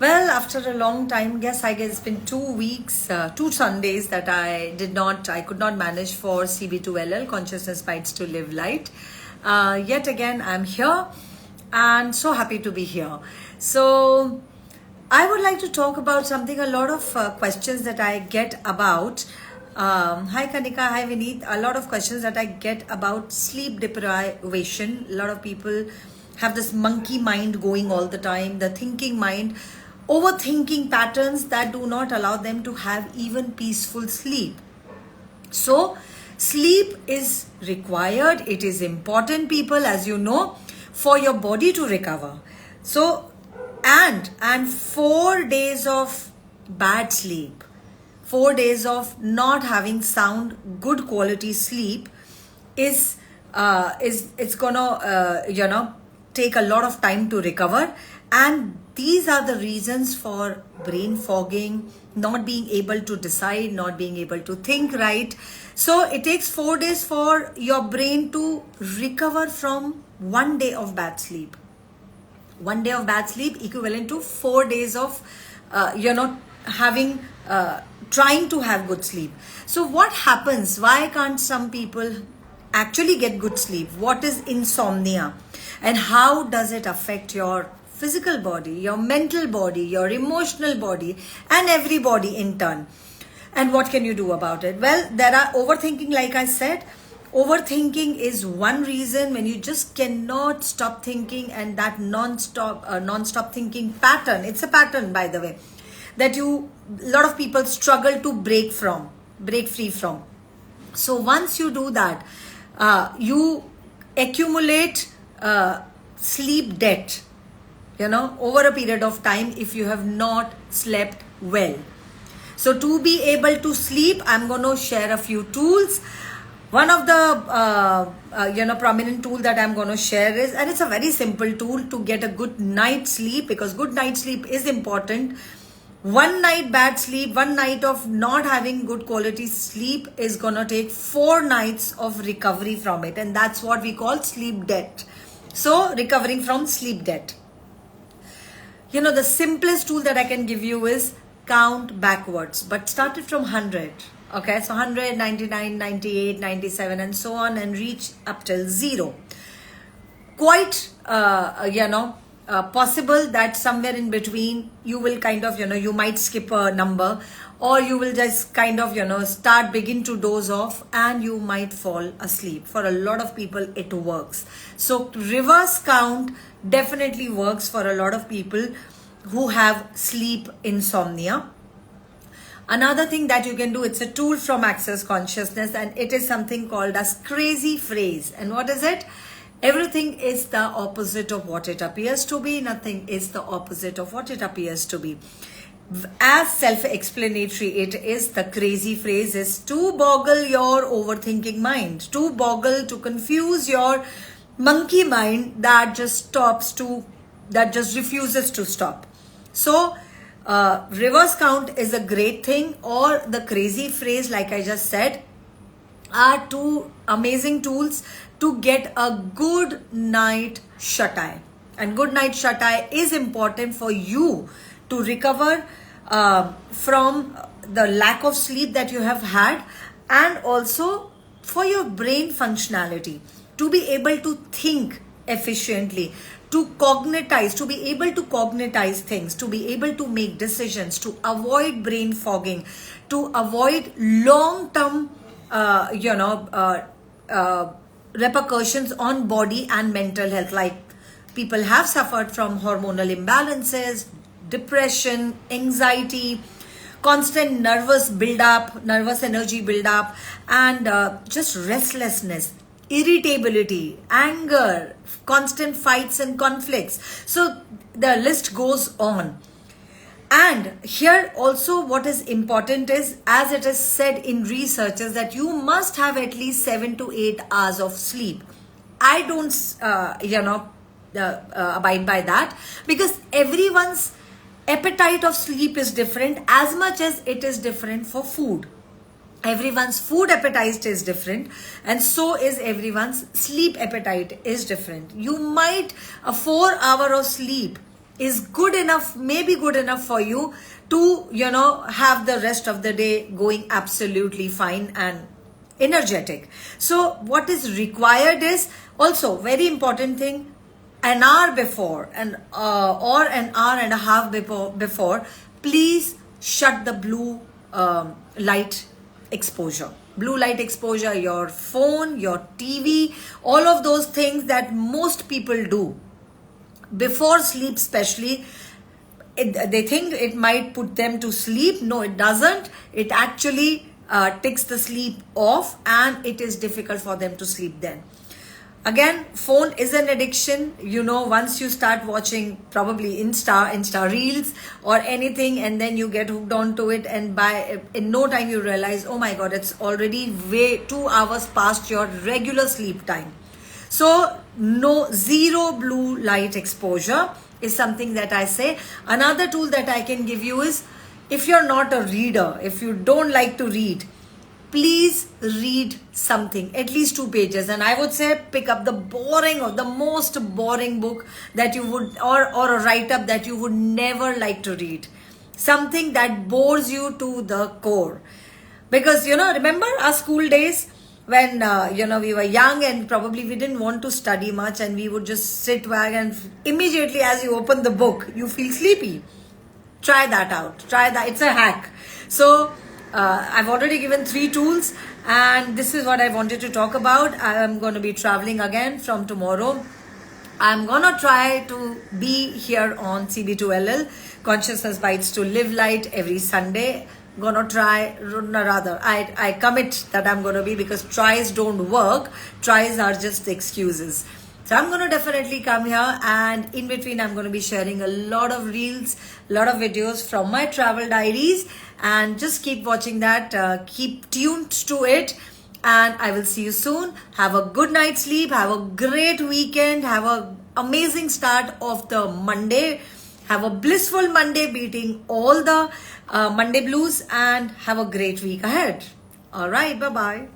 Well, after a long time, I guess it's been 2 weeks, 2 Sundays that I could not manage for CB2LL, Consciousness Bites to Live Light. Yet again, I'm here and so happy to be here. So, I would like to talk about something, a lot of questions that I get about. Hi Kanika, hi Vineet. A lot of questions that I get about sleep deprivation. A lot of people have this monkey mind going all the time, the thinking mind, overthinking patterns that do not allow them to have even peaceful sleep. So, sleep is required, it is important, people, as you know, for your body to recover. So, and 4 days of bad sleep, 4 days of not having sound, good quality sleep is it's gonna take a lot of time to recover, and these are the reasons for brain fogging, not being able to decide, not being able to think right. So it takes 4 days for your brain to recover from 1 day of bad sleep. 1 day of bad sleep equivalent to 4 days of having trying to have good sleep. So what happens? Why can't some people actually get good sleep? What is insomnia, and how does it affect your physical body, your mental body, your emotional body, and every body in turn? And what can you do about it? Well, there are overthinking, like I said. Overthinking is one reason, when you just cannot stop thinking, and that non-stop thinking pattern, it's a pattern, by the way, that a lot of people struggle to break free from. So once you do that, you accumulate sleep debt, over a period of time, if you have not slept well. So to be able to sleep, I'm going to share a few tools. One of the prominent tool that I'm going to share is, and it's a very simple tool to get a good night's sleep, because good night's sleep is important. 1 night bad sleep, 1 night of not having good quality sleep is going to take 4 nights of recovery from it, and that's what we call sleep debt. So recovering from sleep debt, the simplest tool that I can give you is count backwards, but start it from 100. Okay, so 100, 99, 98, 97, and so on, and reach up till 0. Quite, possible that somewhere in between you will kind of, you might skip a number, or you will just kind of, begin to doze off, and you might fall asleep. For a lot of people, it works. So reverse count definitely works for a lot of people who have sleep insomnia. Another thing that you can do, it's a tool from Access Consciousness, and it is something called as crazy phrase. And what is it? Everything is the opposite of what it appears to be. Nothing is the opposite of what it appears to be. As self-explanatory it is, the crazy phrase is to boggle your overthinking mind, to confuse your monkey mind that just refuses to stop. So, reverse count is a great thing, or the crazy phrase, like I just said, are two amazing tools to get a good night shut-eye. And good night shut-eye is important for you to recover from the lack of sleep that you have had, and also for your brain functionality, to be able to think efficiently, to be able to cognitize things, to be able to make decisions, to avoid brain fogging, to avoid long-term repercussions on body and mental health. Like, people have suffered from hormonal imbalances, depression, anxiety, constant nervous energy buildup, and just restlessness, irritability, anger, constant fights and conflicts. So the list goes on. And here also, what is important is, as it is said in researches, that you must have at least 7 to 8 hours of sleep. I don't abide by that, because everyone's appetite of sleep is different, as much as it is different for food. Everyone's food appetite is different, and so is everyone's sleep appetite is different. You might, a 4 hour of sleep is good enough, maybe good enough for you to, have the rest of the day going absolutely fine and energetic. So what is required is also very important thing, an hour before or an hour and a half before, please shut the blue light exposure. Blue light exposure, your phone, your TV, all of those things that most people do before sleep, especially. They think it might put them to sleep. No, it doesn't. It actually takes the sleep off, and it is difficult for them to sleep then. Again, phone is an addiction. Once you start watching probably Insta reels or anything, and then you get hooked onto it, and in no time you realize, oh my God, it's already way 2 hours past your regular sleep time. So zero blue light exposure is something that I say. Another tool that I can give you is, if you're not a reader, if you don't like to read, please read something, at least 2 pages. And I would say pick up the most boring book that you would, or a write-up that you would never like to read. Something that bores you to the core. Because, remember our school days when, we were young and probably we didn't want to study much, and we would just sit back, and immediately as you open the book, you feel sleepy. Try that out. Try that. It's a hack. So, I've already given 3 tools, and this is what I wanted to talk about. I am going to be traveling again from tomorrow. I'm going to try to be here on CB2LL, Consciousness Bites to Live Light, every Sunday. Gonna try, rather, I commit that I'm going to be, because tries don't work. Tries are just excuses. So I'm going to definitely come here, and in between I'm going to be sharing a lot of reels, a lot of videos from my travel diaries, and just keep watching that, keep tuned to it, and I will see you soon. Have a good night's sleep, have a great weekend, have an amazing start of the Monday, have a blissful Monday, beating all the Monday blues, and have a great week ahead. All right, bye-bye.